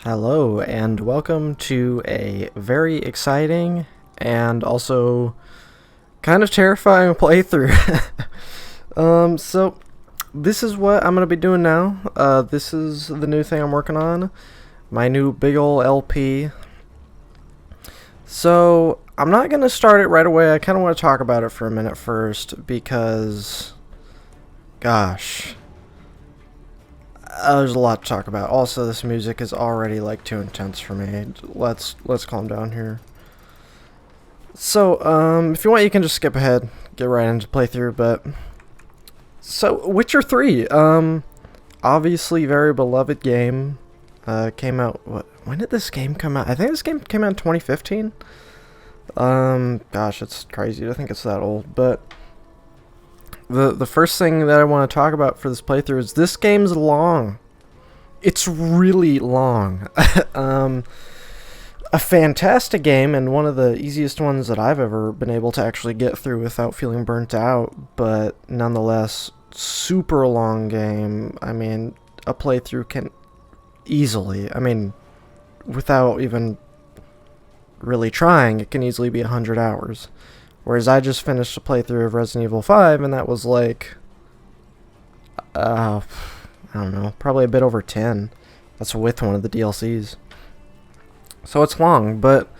Hello, and welcome to a very exciting and also kind of terrifying playthrough. So this is what I'm gonna be doing now. This is the new thing I'm working on, my new big ol' LP. So I'm not gonna start it right away. I kind of want to talk about it for a minute first because, gosh, there's a lot to talk about. Also, this music is already like too intense for me. Let's calm down here. So, if you want, you can just skip ahead, get right into playthrough. But so, Witcher 3, obviously very beloved game. Came out. What? When did this game come out? I think this game came out in 2015. Gosh, it's crazy to think it's that old. But the first thing that I want to talk about for this playthrough is this game's long. It's really long. A fantastic game and one of the easiest ones that I've ever been able to actually get through without feeling burnt out, but nonetheless, super long game. I mean, a playthrough can easily, without even really trying, it can easily be 100 hours. Whereas I just finished a playthrough of Resident Evil 5, and that was like, I don't know, probably a bit over 10. That's with one of the DLCs. So it's long, but,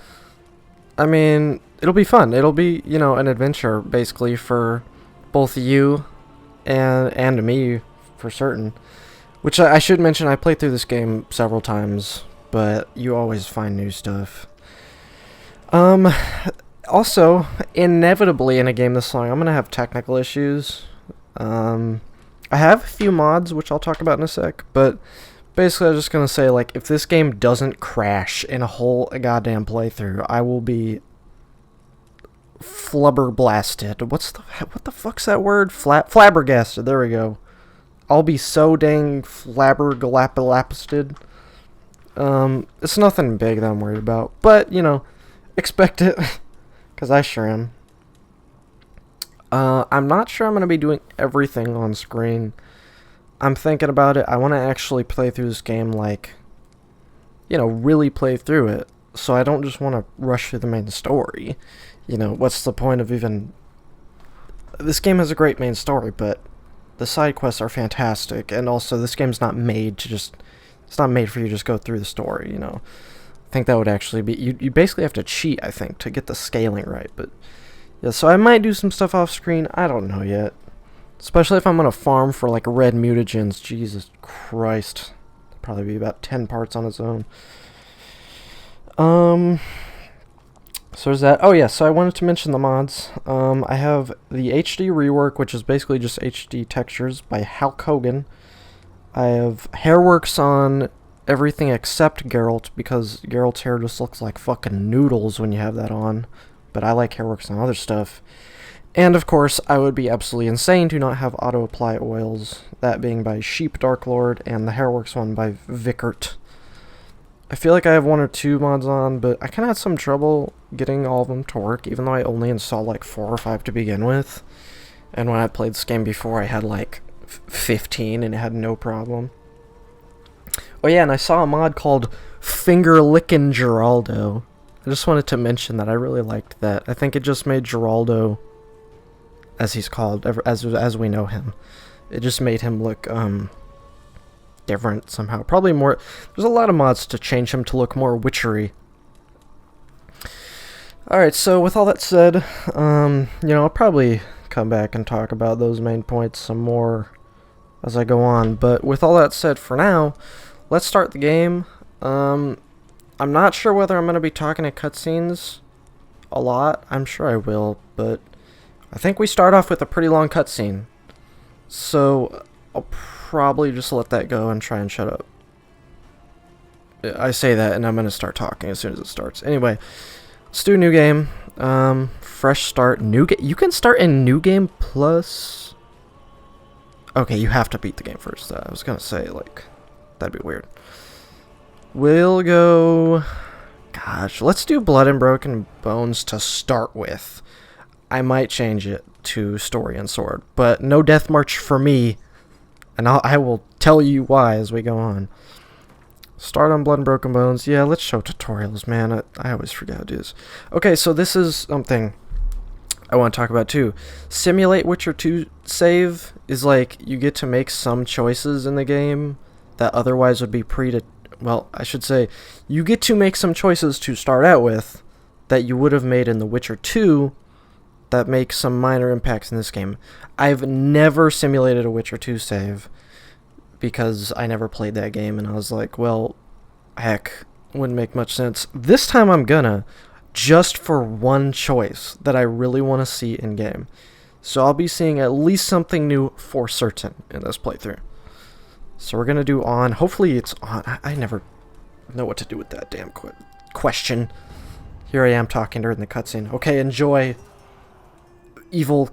I mean, it'll be fun. It'll be, an adventure, basically, for both you and me, for certain. Which I should mention, I played through this game several times, but you always find new stuff. Also, inevitably in a game this long, I'm going to have technical issues. I have a few mods, which I'll talk about in a sec, but basically I'm just going to say, like, if this game doesn't crash in a whole goddamn playthrough, I will be flubber-blasted. What the fuck's that word? Flabbergasted, there we go. I'll be so dang flabbergalapasted. It's nothing big that I'm worried about, but, expect it. Because I sure am. I'm not sure I'm going to be doing everything on screen. I'm thinking about it. I want to actually play through this game, like, really play through it. So I don't just want to rush through the main story. What's the point of even... This game has a great main story, but the side quests are fantastic. And also, this game's not made to just... It's not made for you to just go through the story, I think that would actually be... You basically have to cheat, I think, to get the scaling right. But yeah, so I might do some stuff off screen. I don't know yet. Especially if I'm going to farm for, like, red mutagens. Jesus Christ. That'd probably be about 10 parts on its own. So there's that. Oh, yeah, so I wanted to mention the mods. I have the HD rework, which is basically just HD textures by Hulk Hogan. I have Hairworks on everything except Geralt, because Geralt's hair just looks like fucking noodles when you have that on. But I like Hairworks on other stuff. And of course, I would be absolutely insane to not have auto-apply oils, that being by Sheep Darklord, and the Hairworks one by Vickert. I feel like I have one or two mods on, but I kind of had some trouble getting all of them to work, even though I only installed like 4 or 5 to begin with. And when I played this game before, I had like 15, and it had no problem. Oh yeah, and I saw a mod called Finger Lickin' Geraldo. I just wanted to mention that I really liked that. I think it just made Geraldo, as he's called, as we know him, it just made him look different somehow. Probably more. There's a lot of mods to change him to look more witchery. Alright, so with all that said, I'll probably come back and talk about those main points some more as I go on. But with all that said, for now, let's start the game. I'm not sure whether I'm going to be talking to cutscenes a lot. I'm sure I will, but I think we start off with a pretty long cutscene. So I'll probably just let that go and try and shut up. I say that and I'm going to start talking as soon as it starts. Anyway, let's do a new game. Fresh start. New game. You can start in New Game Plus. Okay, you have to beat the game first. I was going to say, like, that'd be weird. We'll go... Gosh, let's do Blood and Broken Bones to start with. I might change it to Story and Sword, but no Death March for me, and I will tell you why as we go on. Start on Blood and Broken Bones. Yeah, let's show tutorials, man. I always forget how to do this. Okay, so this is something I want to talk about too. Simulate Witcher 2 save is like you get to make some choices in the game that otherwise would be well, I should say you get to make some choices to start out with that you would have made in The Witcher 2 that make some minor impacts in this game. I've never simulated a Witcher 2 save because I never played that game, and I was like, well, heck, wouldn't make much sense. This time I'm gonna, just for one choice that I really want to see in game. So I'll be seeing at least something new for certain in this playthrough. So we're gonna do on. Hopefully it's on. I never know what to do with that damn question. Here I am talking during the cutscene. Okay, enjoy. Evil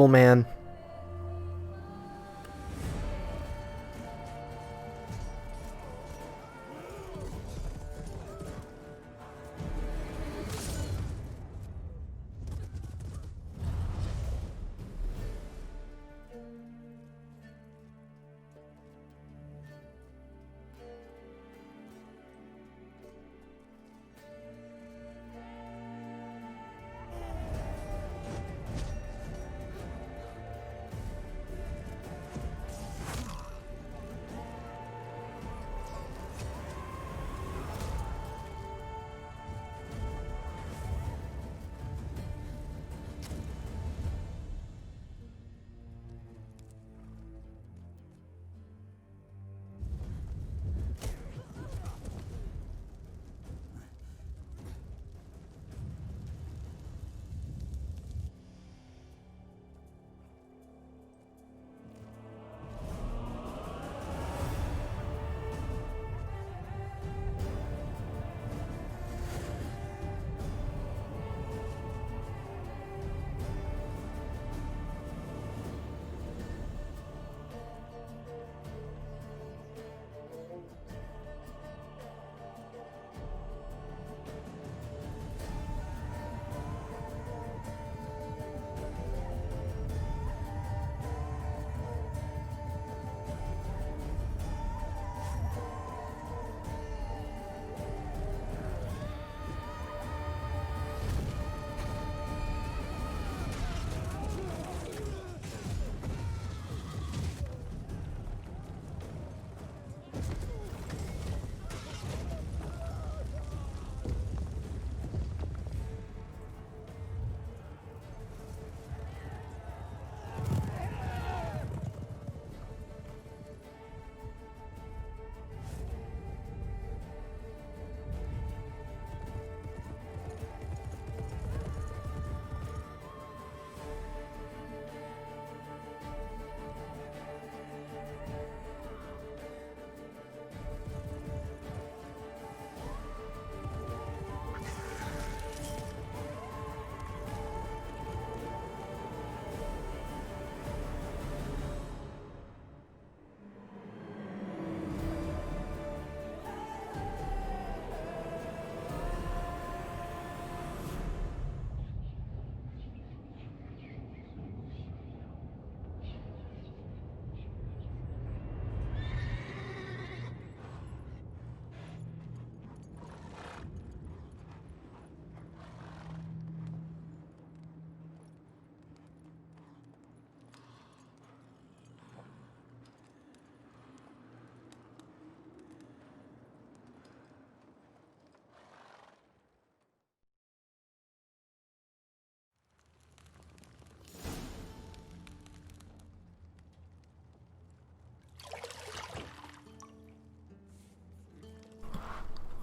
man.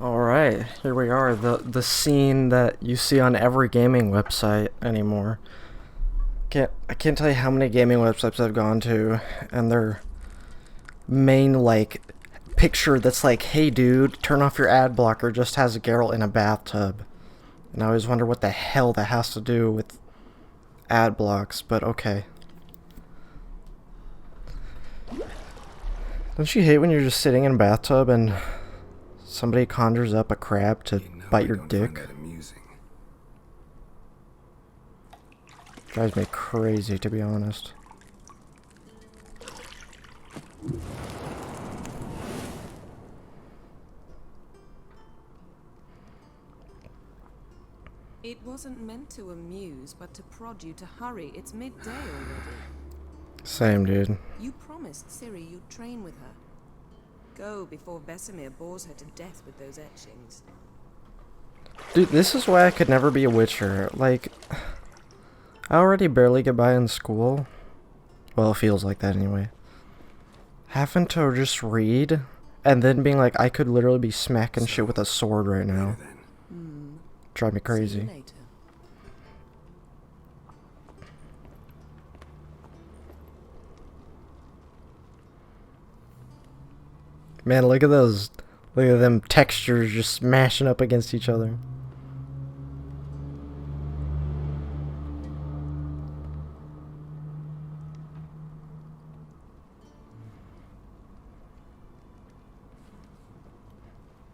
Alright, here we are, the scene that you see on every gaming website anymore. I can't tell you how many gaming websites I've gone to, and their main, like, picture that's like, hey dude, turn off your ad blocker, just has a Geralt in a bathtub. And I always wonder what the hell that has to do with ad blocks, but okay. Don't you hate when you're just sitting in a bathtub and somebody conjures up a crab to bite your dick? Drives me crazy, to be honest. It wasn't meant to amuse, but to prod you to hurry. It's midday already. Same, dude. You promised Ciri you'd train with her. Go before Vesemir bores her to death with those etchings. Dude, this is why I could never be a witcher. Like, I already barely get by in school. Well, it feels like that anyway. Having to just read, and then being like, I could literally be smacking shit with a sword right now. Drive me crazy. See you later. Man, look at those. Look at them textures just smashing up against each other.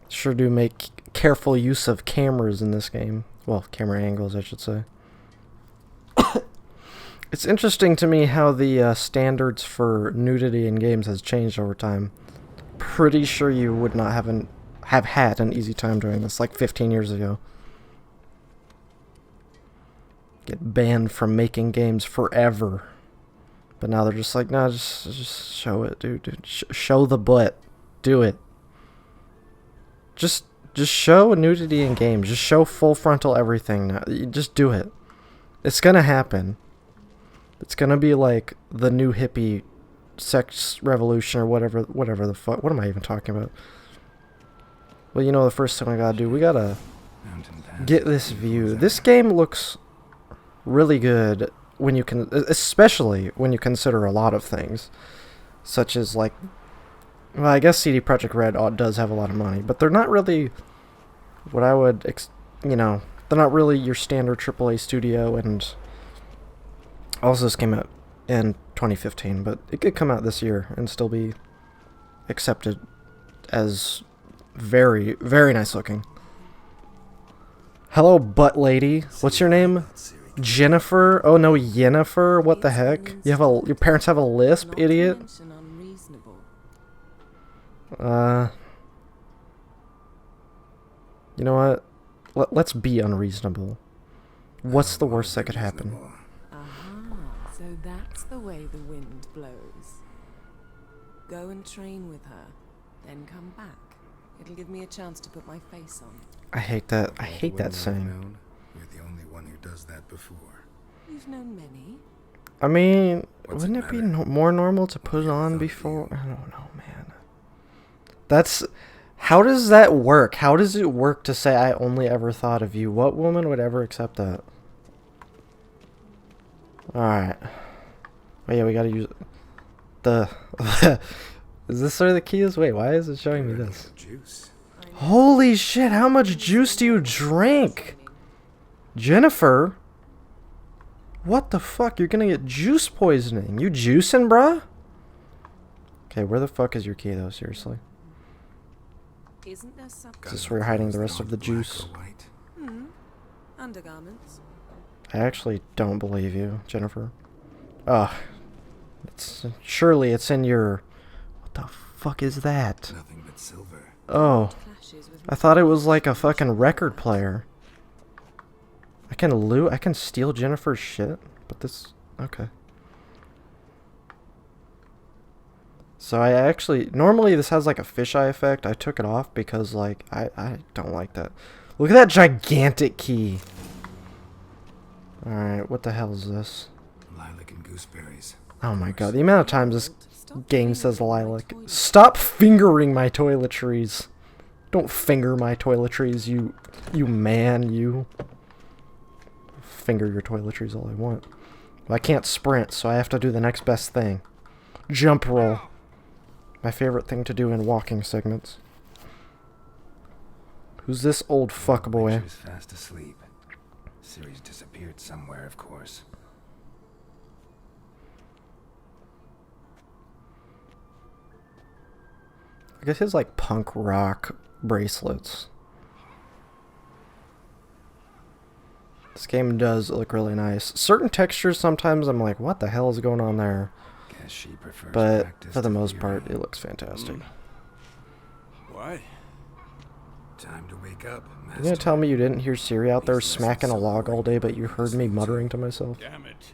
Sure do make careful use of cameras in this game. Well, camera angles, I should say. It's interesting to me how the standards for nudity in games has changed over time. Pretty sure you would not have had an easy time doing this like 15 years ago. Get banned from making games forever. But now they're just like, nah, just show it, dude. Show the butt. Do it. Just show nudity in games. Just show full frontal everything now. Just do it. It's gonna happen. It's gonna be like the new hippie sex revolution or whatever the fuck. What am I even talking about? Well, you know, the first thing we gotta do, we gotta get this view. This game looks really good when you can, especially when you consider a lot of things, such as like, well, I guess CD Projekt Red does have a lot of money, but they're not really what I would, you know, they're not really your standard AAA studio. And also, this came out in 2015, but it could come out this year and still be accepted as very, very nice looking. Hello, butt lady. What's your name? Jennifer? Oh no, Yennefer? What the heck? Your parents have a lisp, idiot? You know what? Let's be unreasonable. What's the worst that could happen? So that's the way the wind blows. Go and train with her, then come back. It'll give me a chance to put my face on. I hate that. I hate that saying. You're the only one who does that before. You've known many. I mean, wouldn't it be more normal to put on before? I don't know, man. That's... How does that work? How does it work to say I only ever thought of you? What woman would ever accept that? Alright. Oh yeah, we gotta use... The... Is this where the key is? Wait, why is it showing me this? Juice. Holy shit, how much juice do you drink? Jennifer? What the fuck? You're gonna get juice poisoning. You juicing, bruh? Okay, where the fuck is your key, though? Seriously. Isn't there something? Is this where you're hiding the rest of the juice? Undergarments. I actually don't believe you, Jennifer. Ugh. Surely it's in your... What the fuck is that? Nothing but silver. Oh. I thought it was like a fucking record player. I can steal Jennifer's shit, but this... Okay. So I actually... Normally this has like a fisheye effect. I took it off because like... I don't like that. Look at that gigantic key. Alright, what the hell is this? Lilac and gooseberries. Oh my god, the amount of times this game says lilac. Stop fingering my toiletries. Don't finger my toiletries, you man, you. Finger your toiletries all I want. Well, I can't sprint, so I have to do the next best thing. Jump roll. My favorite thing to do in walking segments. Who's this old fuckboy? She's fast asleep. Ciri's disappeared somewhere, of course. I guess his like punk rock bracelets. This game does look really nice. Certain textures sometimes I'm like, what the hell is going on there? Guess she prefers But practice for the to most theory. part, it looks fantastic. Why? Time to wake up, You gonna tell me you didn't hear Siri out there smacking a log all day, but you heard me muttering to myself? Damn it.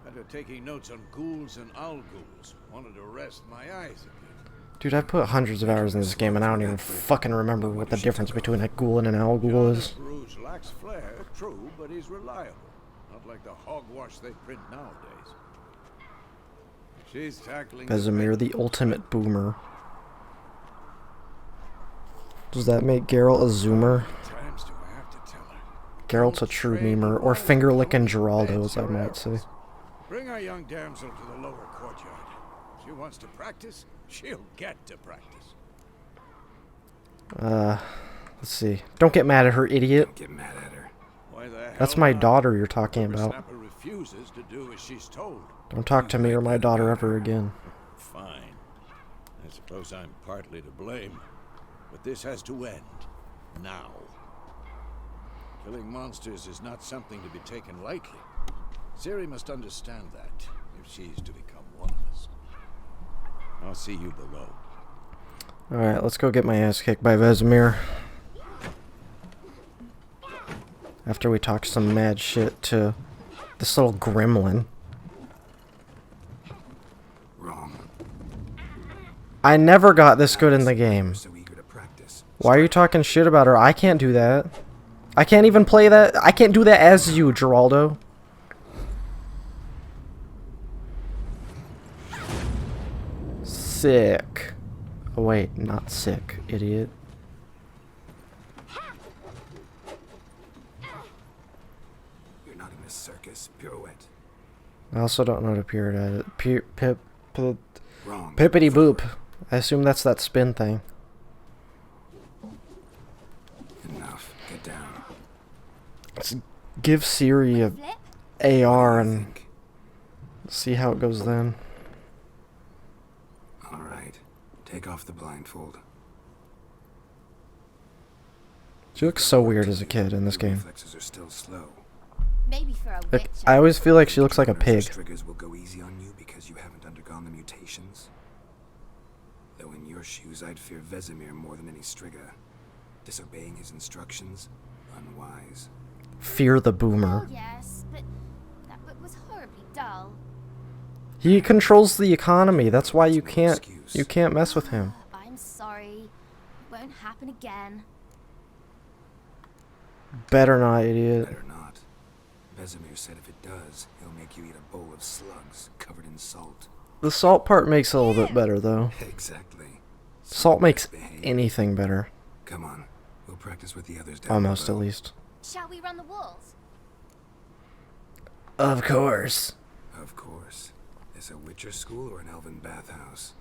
After taking notes on ghouls and owl ghouls, wanted to rest my eyes a bit. Dude, I've put hundreds of hours in this game and I don't even fucking remember what the difference between a ghoul and an owl ghoul is. Rouge lacks flair, true, but he's reliable. Not like the hogwash they print nowadays. She's tackling Vesemir, the ultimate boomer. Does that make Geralt a zoomer? times do I have to tell her? Geralt's a true memer, or finger-licking Geraldo, as I might say. Bring our young damsel to the lower courtyard. She wants to practice, she'll get to practice. Let's see. Don't get mad at her, idiot. Don't get mad at her. Why the hell That's my not? daughter you're talking about. Whippersnapper refuses to do as she's told. Don't talk to me or my daughter ever again. Fine. I suppose I'm partly to blame. But this has to end. Now. Killing monsters is not something to be taken lightly. Ciri must understand that, if she's to become one of us. I'll see you below. Alright, let's go get my ass kicked by Vesemir. After we talk some mad shit to this little gremlin. Wrong. I never got this good in the game. So eager to practice. Why are you talking shit about her? I can't do that. I can't even play that. I can't do that as you, Geraldo. Sick. Oh wait, not sick, idiot. You're not in this circus. Pirouette. I also don't know how to pirouette it. Wrong. Pippity boop. I assume that's that spin thing. Enough. Get down. Let's give Siri a AR and see how it goes then. Alright. Take off the blindfold. She looks so weird as a kid in this game. Reflexes are still slow. Maybe for a witch. I always feel like she looks like a pig. Triggers will go easy on you because you haven't undergone the mutations. Though in your shoes, I'd fear Vesemir more than any Striga. Disobeying his instructions, unwise. Fear the boomer. Oh, yes, but that book was horribly dull. He controls the economy. That's why you can't mess with him. I'm sorry. It won't happen again. Better not, idiot. Better not. Vesemir said if it does, he'll make you eat a bowl of slugs covered in salt. The salt part makes it a little bit better, though. Exactly. Salt makes Behave. anything better. Come on, we'll practice with the others down Almost, below. at least. Shall we run the walls? Of course. Of course. Is a Witcher school or an elven bathhouse?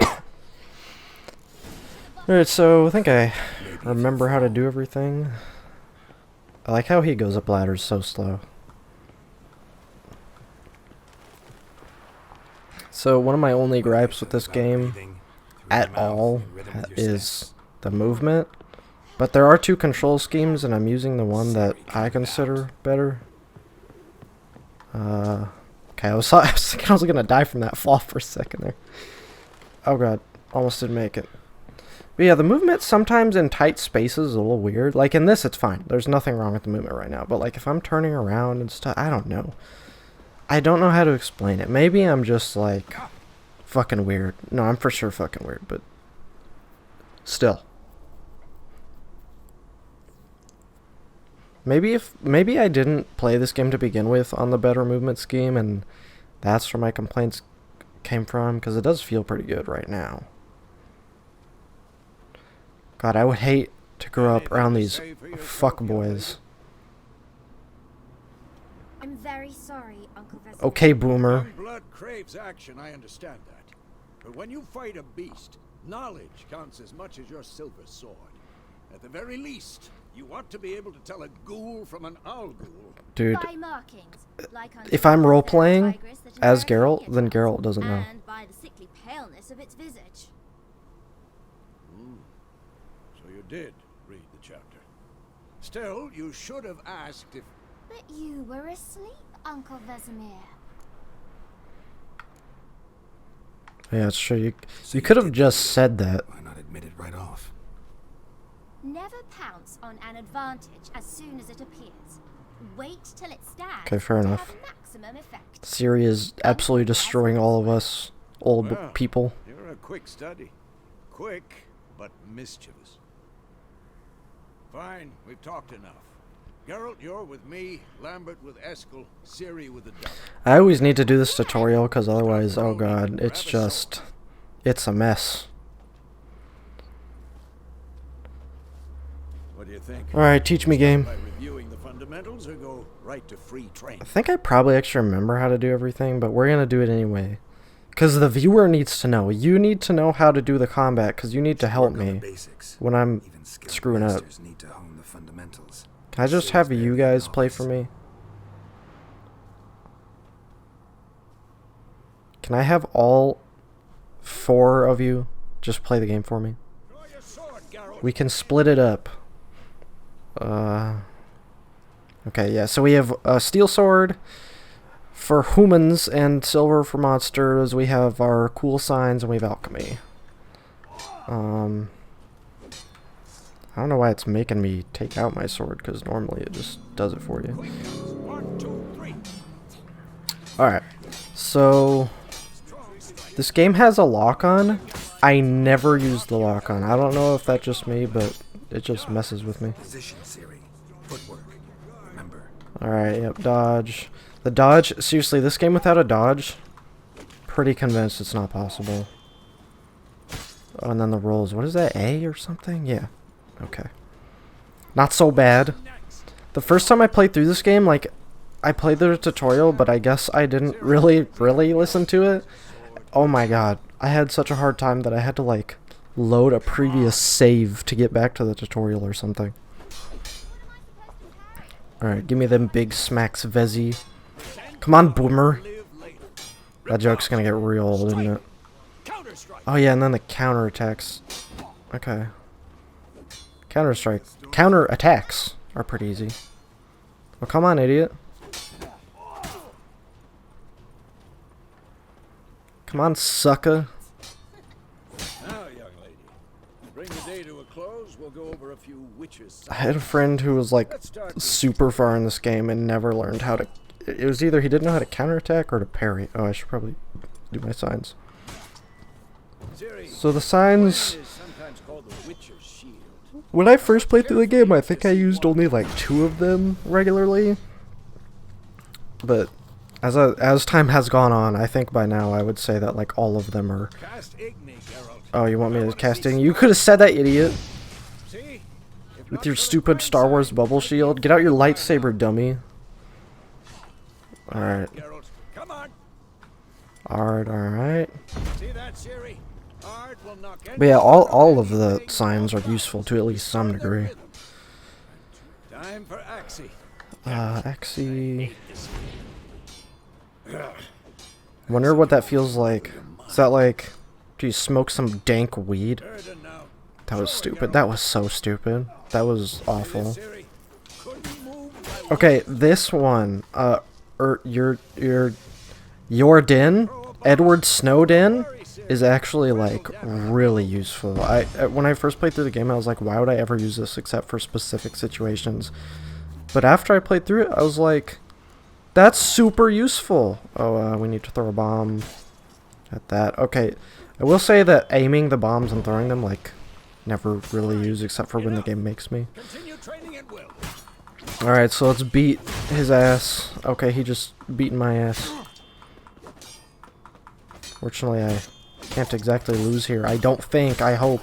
Alright, so I think I remember how to do everything. I like how he goes up ladders so slow. So one of my only gripes with this game at all is the movement. But there are two control schemes and I'm using the one that I consider better. Okay, I was thinking I was gonna die from that fall for a second there. Oh god, almost didn't make it. But yeah, the movement sometimes in tight spaces is a little weird. Like in this, it's fine. There's nothing wrong with the movement right now. But like if I'm turning around and stuff, I don't know. I don't know how to explain it. Maybe I'm just like fucking weird. No, I'm for sure fucking weird, but still. Maybe I didn't play this game to begin with on the better movement scheme, and that's where my complaints came from, because it does feel pretty good right now. God, I would hate to grow up around these fuckboys. I'm very sorry, Uncle Vesemir. Okay, boomer. Young blood craves action, I understand that. But when you fight a beast, knowledge counts as much as your silver sword. At the very least, you ought to be able to tell a ghoul from an owl ghoul. Dude, By markings, like on if I'm role-playing tigress that as invariably Geralt, then gets Geralt doesn't know. And by the sickly paleness of its visage. So you did read the chapter. Still, you should have asked if... But you were asleep, Uncle Vesemir. Yeah, it's true. You could have just said that. Why not admit it right off? Never pounce on an advantage as soon as it appears. Wait till it stands. Okay, fair to enough. have maximum effect. Ciri is absolutely destroying all of us old Well, people. You're a quick study. Quick, but mischievous. Fine, we've talked enough. Geralt, you're with me, Lambert with Eskel, Ciri with the duck. I always need to do this tutorial because otherwise, oh god, it's a mess. What do you think? Alright, teach me game. By reviewing the fundamentals or go right to free training? I think I probably actually remember how to do everything, but we're gonna do it anyway. Because the viewer needs to know. You need to know how to do the combat because you need to help Work on the me basics. when I'm Even skilled screwing up. masters need to hone the fundamentals. Can I just have you guys play for me? Can I have all 4 of you just play the game for me? Draw your sword, Geralt. We can split it up. Okay, yeah, so we have a steel sword for humans and silver for monsters. We have our cool signs and we have alchemy. I don't know why it's making me take out my sword, because normally it just does it for you. 1, 2, 3. Alright, so this game has a lock-on. I never use the lock-on. I don't know if that's just me, but it just messes with me. Position, Ciri. Footwork. Remember. Alright, yep, dodge. The dodge, seriously, this game without a dodge, pretty convinced it's not possible. Oh, and then the rolls. What is that, A or something? Yeah. Okay. Not so bad. The first time I played through this game, like, I played the tutorial, but I guess I didn't really listen to it. Oh my god. I had such a hard time that I had to, like, load a previous save to get back to the tutorial or something. Alright, give me them big smacks, Vezi. Come on, Boomer. That joke's gonna get real old, isn't it? Oh yeah, and then the counter attacks. Okay. Counter attacks are pretty easy. Oh, come on, idiot. Come on, sucker. Now, young lady, to bring the day to a close, we'll go over a few witches. I had a friend who was like super far in this game and never learned how to. It was either he didn't know how to counterattack or to parry. Oh, I should probably do my signs. So the signs. When I first played through the game, I think I used only like 2 of them regularly. But as time has gone on, I think by now I would say that like all of them are. Oh, you want me to cast Igni? You could have said that, idiot. With your stupid Star Wars bubble shield. Get out your lightsaber, dummy. Alright. Alright. But yeah, all of the signs are useful to at least some degree. Time for Axie. Axie. Wonder what that feels like. Is that like, do you smoke some dank weed? That was stupid. That was so stupid. That was awful. Okay, this one, your din, Edward Snowden, is actually like really useful. When I first played through the game, I was like, why would I ever use this except for specific situations? But after I played through it, I was like, that's super useful. Oh, we need to throw a bomb at that. Okay, I will say that aiming the bombs and throwing them, like, never really use except for when the game makes me. Alright, so let's beat his ass. Okay, he just beaten my ass. Fortunately, I can't exactly lose here. I don't think. I hope.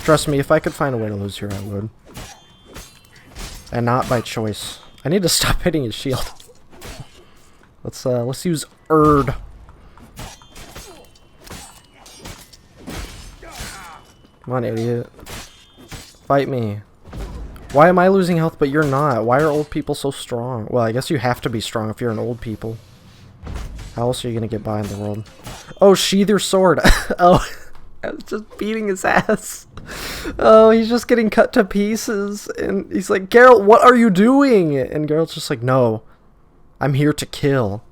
Trust me, if I could find a way to lose here, I would. And not by choice. I need to stop hitting his shield. Let's use Erd. Come on, idiot. Fight me. Why am I losing health but you're not? Why are old people so strong? Well, I guess you have to be strong if you're an old people. How else are you gonna get by in the world? Oh, sheathe your sword. Oh, I was just beating his ass. Oh, he's just getting cut to pieces. And he's like, Geralt, what are you doing? And Geralt's just like, no. I'm here to kill.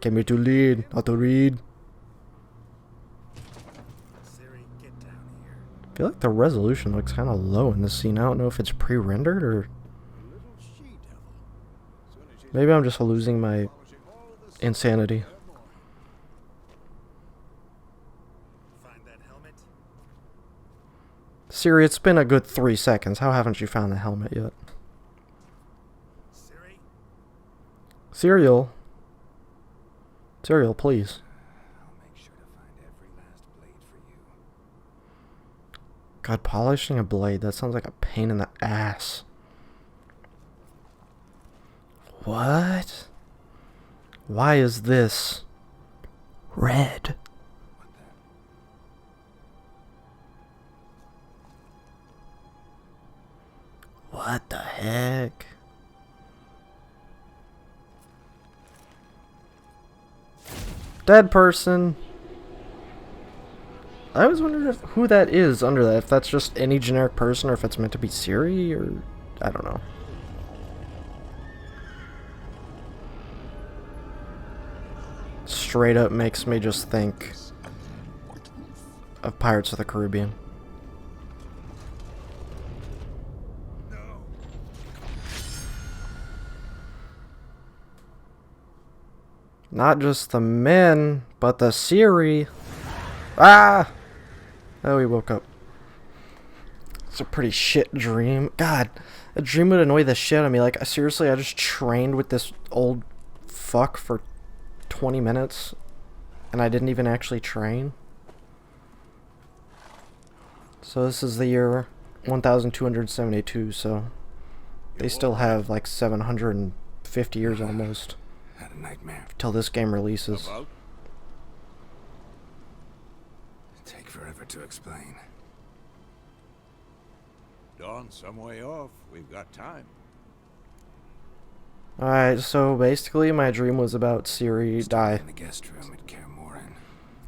Came here to lead, not to read. Ciri, get down here. I feel like the resolution looks kind of low in this scene. I don't know if it's pre-rendered or Little she-devil. Soon as she's maybe I'm just losing my polishing all the insanity. silver more. Find that helmet? Siri, it's been a good 3 seconds. How haven't you found the helmet yet? Siri? Cereal. Cereal, please. I'll make sure to find every last blade for you. God, polishing a blade, that sounds like a pain in the ass. What? Why is this red? What the? What the heck? Dead person. I always wondered who that is under that. If that's just any generic person or if it's meant to be Siri or... I don't know. Straight up makes me just think of Pirates of the Caribbean. Not just the men, but the Siri. Ah! Oh, he woke up. It's a pretty shit dream. God, a dream would annoy the shit out of me. Like, seriously, I just trained with this old fuck for 20 minutes, and I didn't even actually train. So this is the year 1272, so they still have like 750 years almost Had a nightmare. till this game releases. About? Take forever to explain. Dawn's some way off. We've got time. Alright, so basically my dream was about Siri die. In the guest room at Kaer Morhen.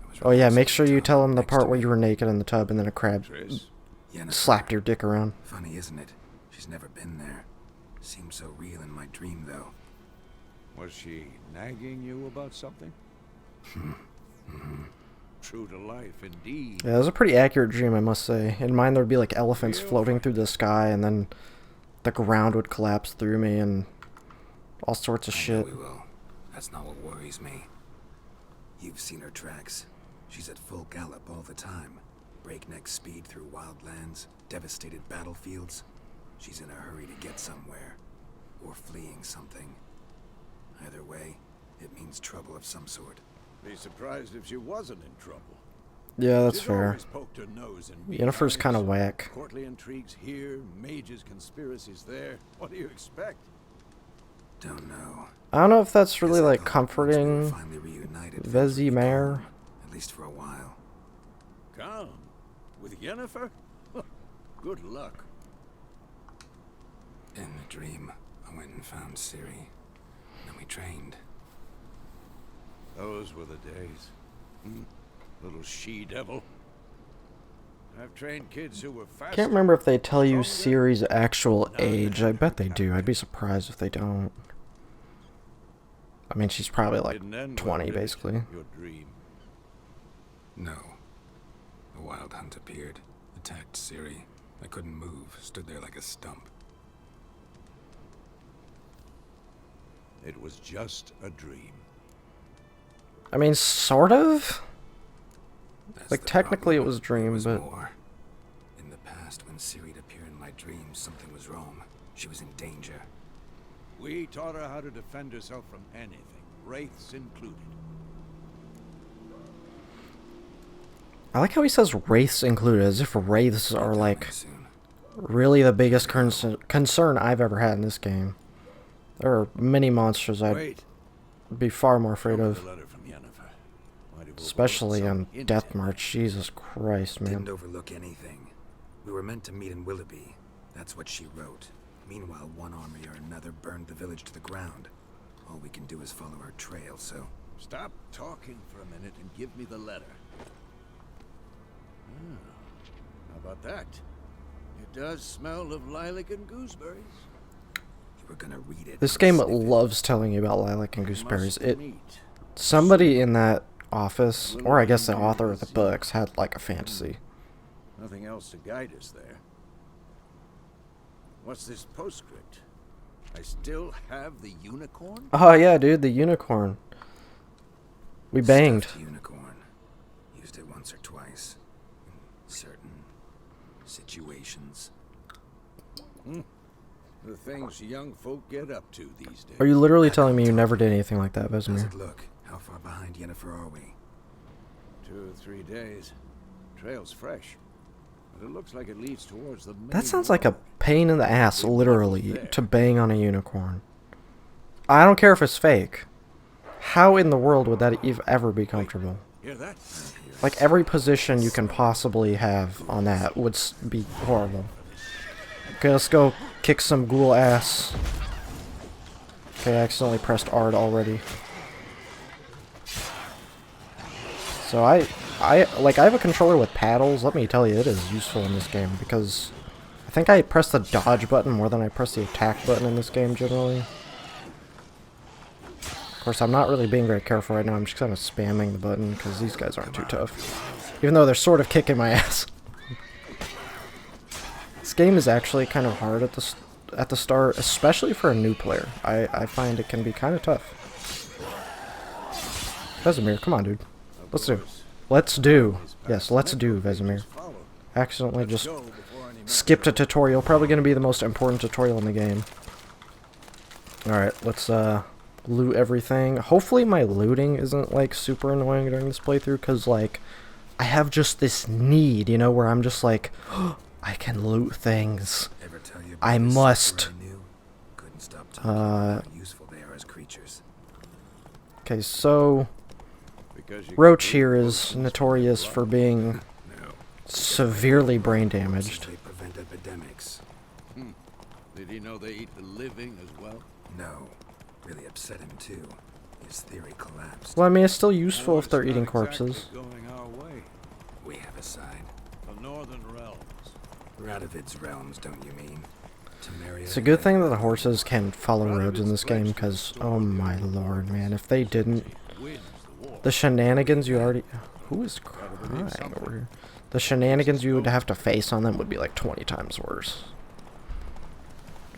I was Oh yeah, relaxing make sure in you tub tell him the next part to where me. you were naked in the tub and then a crab Tris, Yennefer. slapped your dick around. Funny, isn't it? She's never been there. Seemed so real in my dream, though. was she nagging you about something? True to life, indeed. Yeah, it was a pretty accurate dream, I must say. In mine there'd be like elephants floating through the sky and then the ground would collapse through me and all sorts of I know shit. we will. That's not what worries me. You've seen her tracks. She's at full gallop all the time. Breakneck speed through wild lands, devastated battlefields. She's in a hurry to get somewhere. Or fleeing something. Either way, it means trouble of some sort. Be surprised if she wasn't in trouble. Yeah, that's She's fair. always poked her nose in Yennefer's kind of beehives, whack. Courtly intrigues here, mages' conspiracies there. What do you expect? Don't know. I don't know if that's really Guess I like thought once we were comforting finally reunited, things would be Vesemir. calm, at least for a while. Calm? With Yennefer? Good luck. In the dream, I went and found Ciri. Then we trained. Those were the days. Little she-devil. I've trained kids who were faster. Can't remember if they tell you stronger. Ciri's actual age. I bet they do. I'd be surprised if they don't. I mean, she's probably like Didn't end well, 20, did it? basically. Your dream. No. A wild hunt appeared, attacked Ciri. I couldn't move, stood there like a stump. It was just a dream. I mean, sort of. That's Like, the technically problem. it was a dream, There was but... more. In the past, when Ciri'd appear in my dreams, something was wrong. She was in danger. We taught her how to defend herself from anything, wraiths included. I like how he says wraiths included, as if wraiths are Coming like soon. really the biggest concern I've ever had in this game. There are many monsters I'd Wait. be far more afraid Show me of. the letter from Yennefer. Might have Especially overlooked on some Death intel. March. Jesus Christ, man. Didn't overlook anything. We were meant to meet in Willoughby. That's what she wrote. Meanwhile, one army or another burned the village to the ground. All we can do is follow her trail, so... Stop talking for a minute and give me the letter. How about that? It does smell of lilac and gooseberries. You were gonna read it. This not game sniff it. loves telling you about lilac and gooseberries. Must It meet. somebody in that office, or I guess the author of the books, had like a fantasy. Nothing else to guide us there. What's this postscript? I still have the unicorn? Oh yeah, dude, the unicorn. We banged. Stuffed unicorn. Used it once or twice. In certain situations. The things young folk get up to these days. Are you literally telling me you never did anything like that, How's Vesemir? it look? How far behind Yennefer are we? 2 or 3 days. Trail's fresh. But it looks like it leads towards the main That sounds like a road. pain in the ass, literally, to bang on a unicorn. I don't care if it's fake. How in the world would that ever be comfortable? Hear that? Like, every position you can possibly have on that would be horrible. Okay, let's go kick some ghoul ass. Okay, I accidentally pressed R already. So I have a controller with paddles. Let me tell you, it is useful in this game because I think I press the dodge button more than I press the attack button in this game generally. Of course, I'm not really being very careful right now. I'm just kind of spamming the button because these guys aren't too tough. Even though they're sort of kicking my ass. This game is actually kind of hard at the start, especially for a new player. I find it can be kind of tough. Vesemir, come on, dude. Let's do. Let's do. Yes, let's do, Vesemir. Accidentally just skipped a tutorial. Probably going to be the most important tutorial in the game. Alright, let's loot everything. Hopefully my looting isn't, like, super annoying during this playthrough, because, like, I have just this need, you know, where I'm just like, oh, I can loot things. Ever tell you I about the must. sucker I knew? Couldn't stop talking about how useful they are as creatures. Okay, so Because you Roach can here read is potions notorious from for being No. severely brain damaged. They prevent epidemics. Did he know they eat the living as well? No. Really upset him too. His theory collapsed. Well, I mean, it's still useful Well, if they're it's not eating exactly corpses. going our way. We have a side. The northern realms. Radovid's realms, don't you mean? Temeria It's a good and thing that the horses can follow roads in this game, because, oh my lord, man, if they didn't, Wins the war. the shenanigans you already... Who is crying over here? The shenanigans you would have to face on them would be like 20 times worse.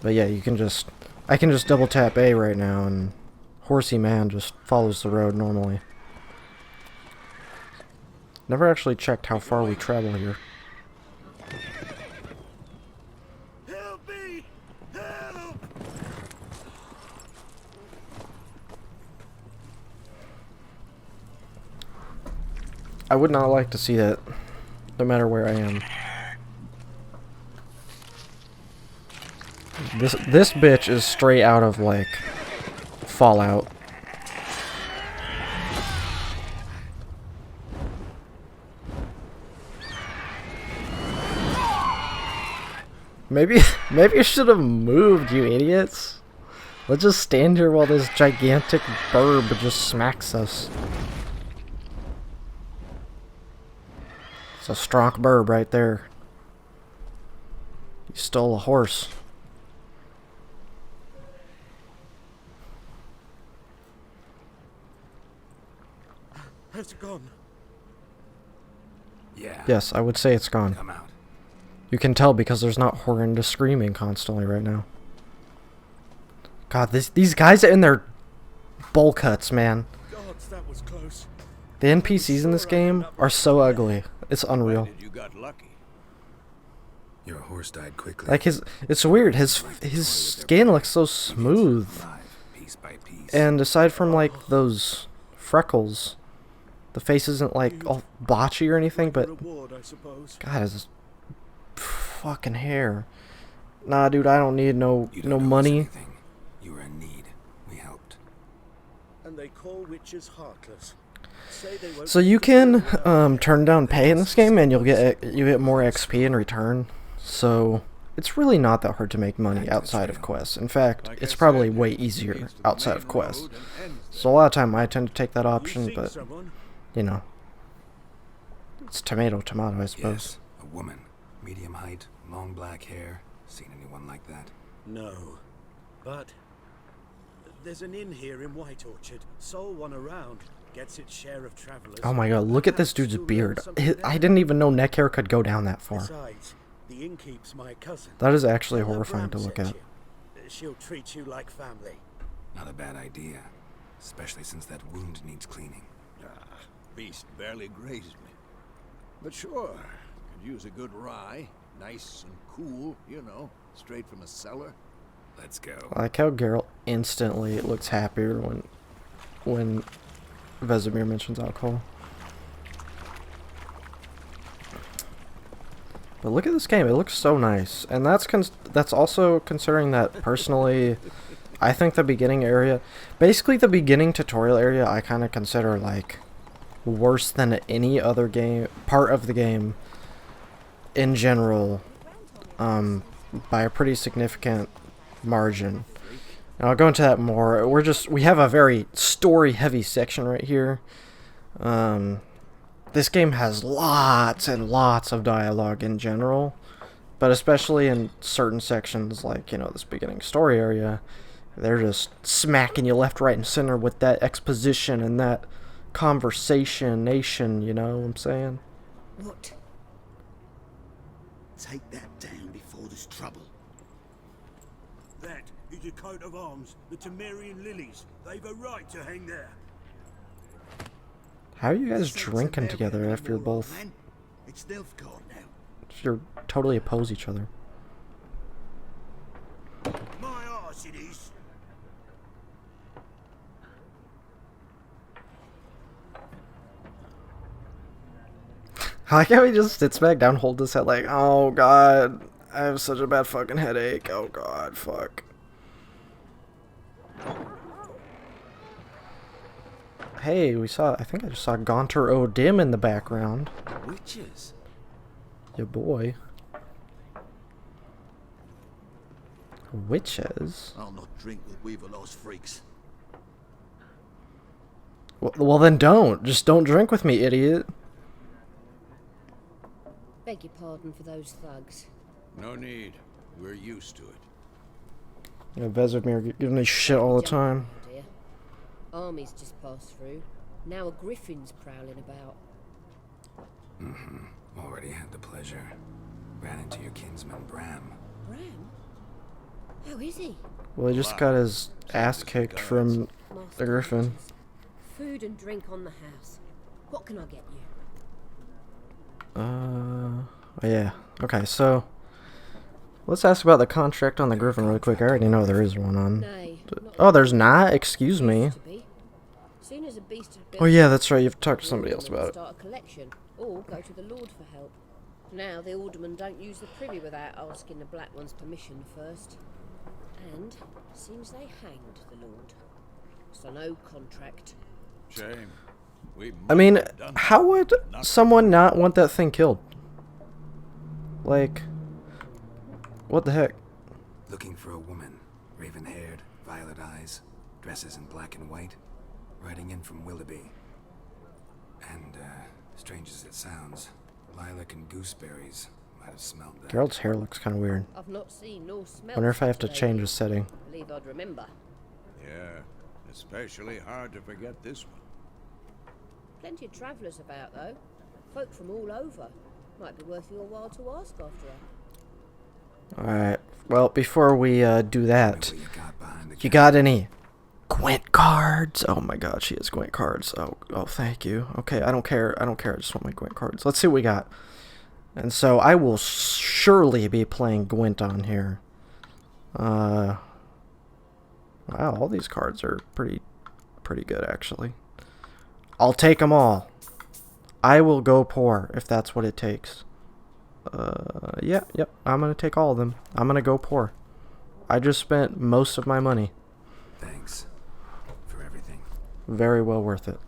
But yeah, you can just... I can just double tap A right now, and Horsey Man just follows the road normally. Never actually checked how far we travel here. Help me! Help! I would not like to see that, no matter where I am. This bitch is straight out of, like, Fallout. Maybe you should have moved, you idiots. Let's just stand here while this gigantic burb just smacks us. It's a strong burb right there. You stole a horse. Has it gone? Yeah. Yes, I would say it's gone. Come out. You can tell because there's not horrendous screaming constantly right now. God, these guys in their bowl cuts, man. Gods, that was close. The NPCs in this game are so ugly. It's unreal. Did you got lucky? Your horse died quickly. Like it's weird. His skin looks so smooth, Alive, piece by piece. and aside from like those freckles, the face isn't like all blotchy or anything. But Reward, I suppose. God, his fucking hair. Nah, dude, I don't need no You don't owe us money. anything. You were in need. We helped. And they call witches heartless. Say they won't So you can turn down pay in this game, and you get more XP in return. So it's really not that hard to make money outside of quests. In fact, Like it's I probably said, way it easier leads to the outside main of quests. road and ends So a lot of time I tend to take that option, seen but someone? you know, it's tomato, I suppose. Yes. A woman. Medium height. Long black hair. Seen anyone like that? No. But there's an inn here in White Orchard. Sole one around. gets its share of travelers. Oh my god, look at this dude's beard. I didn't even know neck hair could go down that far. Besides, the innkeep's my cousin. That is actually Tell her horrifying to Bram look sent at. you. She'll treat you like family. Not a bad idea. Especially since that wound needs cleaning. Ah, beast barely grazed me. But sure, could use a good rye. Nice and cool, you know, straight from a cellar. Let's go. I like how Geralt instantly looks happier when Vesemir mentions alcohol. But look at this game; it looks so nice, and that's also considering that personally, I think the beginning area, basically the beginning tutorial area, I kind of consider like worse than any other game part of the game in general, by a pretty significant margin. And I'll go into that more. We have a very story-heavy section right here. This game has lots and lots of dialogue in general, but especially in certain sections, like, you know, this beginning story area, they're just smacking you left, right, and center with that exposition and that conversation, you know what I'm saying? What? Take that down before there's trouble. That is a coat of arms, the Temerian lilies. They've a right to hang there. How are you guys drinking together if you're both... It's Nilfgaard now. if you're totally oppose each other? My arse it is. I like how he just sits back down, holds his head like, oh god, I have such a bad fucking headache. Oh god, fuck. Hey, I think I just saw Gaunter O'Dim in the background. Witches. Your boy. Witches? I'll not drink with Weaverlaw's freaks. Well then don't. Just don't drink with me, idiot. Beg your pardon for those thugs. No need. We're used to it. You know, Vesemir giving me shit all the time. Dear. Armies just passed through. Now a griffin's prowling about. Already had the pleasure. Ran into your kinsman, Bram. Bram? How is he? Well, he just got his ass kicked from the Griffin. Food and drink on the house. What can I get you? Yeah. Okay, so let's ask about the contract on the Griffin really quick. I already know there is one on. Nay, Oh, there's not? Excuse me. Soon as a beast had Oh yeah, that's right. You've talked to somebody else about it. Start a collection, or go to the Lord for help. Now the aldermen don't use the privy without asking the Black One's permission first. And seems they hanged the Lord. So no contract. Shame. I mean, how would someone not want that thing killed? Like, what the heck? Looking for a woman. Raven-haired, violet eyes, dresses in black and white. Riding in from Willoughby. And, strange as it sounds, lilac and gooseberries might have smelled that. Geralt's hair looks kind of weird. I've not seen nor smelled. Wonder if I have to such a change lady. the setting. Believe I'd remember. Yeah, especially hard to forget this one. Plenty of travellers about though. Folk from all over. Might be worth your while to ask after her. Alright, well, before we do that, What you got behind the you got any Gwent cards? Oh my god, she has Gwent cards. Oh, thank you. Okay, I don't care. I just want my Gwent cards. Let's see what we got. And so I will surely be playing Gwent on here. Wow, all these cards are pretty good actually. I'll take them all. I will go poor if that's what it takes. Yep, I'm gonna take all of them. I'm gonna go poor. I just spent most of my money. Thanks for everything. Very well worth it.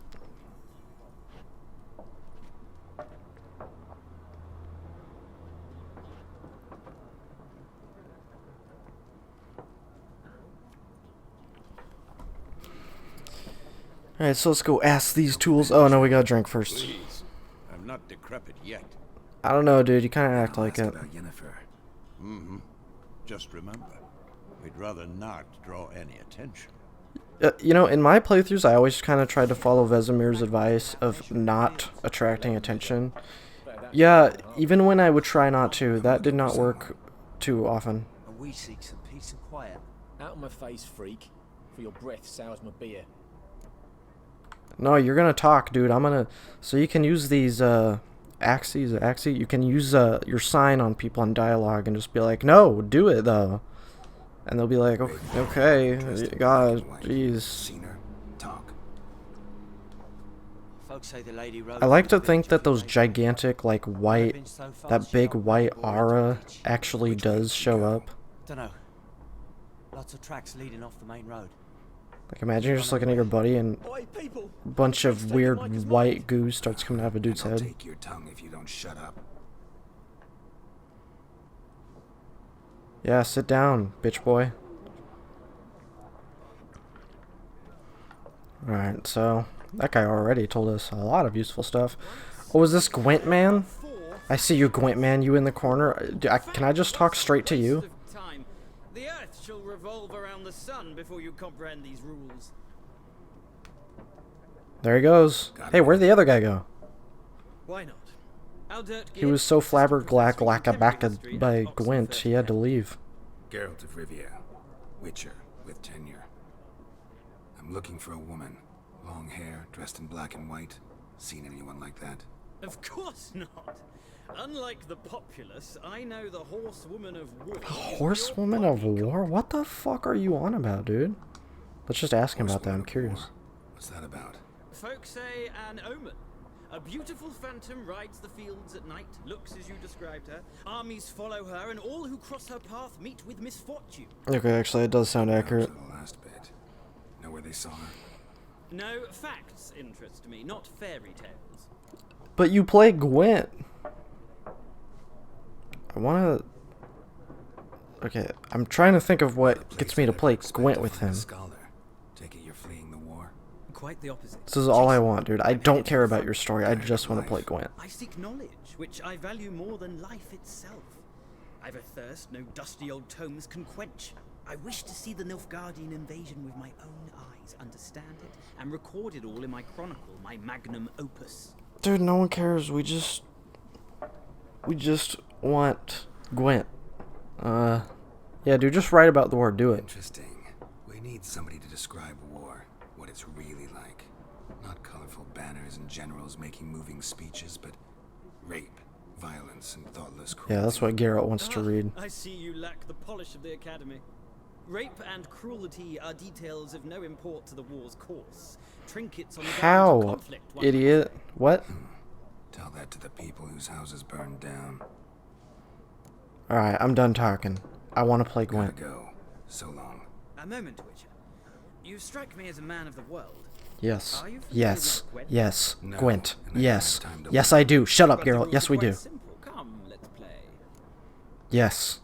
Alright, so let's go ask these tools. Oh no, we gotta drink first. Please. I'm not decrepit yet. I don't know, dude. You kind of act I'll like ask it. about Yennefer. Mm-hmm. Just remember, we'd rather not draw any attention. You know, in my playthroughs, I always kind of tried to follow Vesemir's advice of not attracting attention. Yeah, even when I would try not to, that did not work too often. And we seek some peace and quiet. Out of my face, freak. For your breath sours my beer. No, you're gonna talk, dude. I'm gonna... So you can use these, axes, you can use, your sign on people in dialogue and just be like, no, do it, though. And they'll be like, okay, God, jeez. Seen her? Talk. Folks say the lady rode I like to through the think village that with those me. gigantic, like, white, that big white aura actually does show up. Dunno. Lots of tracks leading off the main road. Like, imagine you're just looking at your buddy and Oi, people! a bunch of weird white goo starts coming out of a dude's I'll head. take your tongue if you don't shut up. Yeah, sit down, bitch boy. Alright, so that guy already told us a lot of useful stuff. Oh, is this Gwent man? I see you, Gwent man, you in the corner. Can I just talk straight to you? The earth shall revolve around the sun before you comprehend these rules. There he goes. Hey, where'd the other guy go? Why not? Aldert He was so flabberglackabacked by Gwent, he had to leave. Geralt of Rivia, Witcher with tenure. I'm looking for a woman. Long hair, dressed in black and white. Seen anyone like that? Of course not. Unlike the populace, I know the horsewoman of war. Horsewoman of War? What the fuck are you on about, dude? Let's just ask him about that, I'm curious. What's that about? Folks say an omen. A beautiful phantom rides the fields at night, looks as you described her. Armies follow her, and all who cross her path meet with misfortune. Okay, actually, it does sound accurate. The last bit. Know where they saw her? No, facts interest me, not fairy tales. But you play Gwent. I wanna... Okay, I'm trying to think of what gets me to play Gwent with him. Scholar. Take it you're fleeing the war? Quite the opposite. This is all I want, dude. I don't care about your story. I just want to play Gwent. I seek knowledge, which I value more than life itself. I've a thirst no dusty old tomes can quench. I wish to see the Nilfgaardian invasion with my own eyes, understand it, and record it all in my chronicle, my magnum opus. Dude, no one cares. We just want Gwent. Yeah, dude, just write about the war. Do it. Interesting. We need somebody to describe war, what it's really like. Not colorful banners and generals making moving speeches, but rape, violence, and thoughtless cruelty. Yeah, that's what Geralt wants to read. I see you lack the polish of the academy. Rape and cruelty are details of no import to the war's course. Trinkets on the ground of How, conflict. idiot? What? Tell that to the people whose houses burned down. Alright, I'm done talking. I want to play Gotta Gwent. go. So long. A moment, Witcher. You strike me as a man of the world. Yes. Are you familiar Yes. with Gwent? Yes. No, Gwent. and I don't Yes. have time to Yes, wait. I do. Shut up, But the Geralt. rules Yes, are we quite do. simple. Come, let's play. Yes.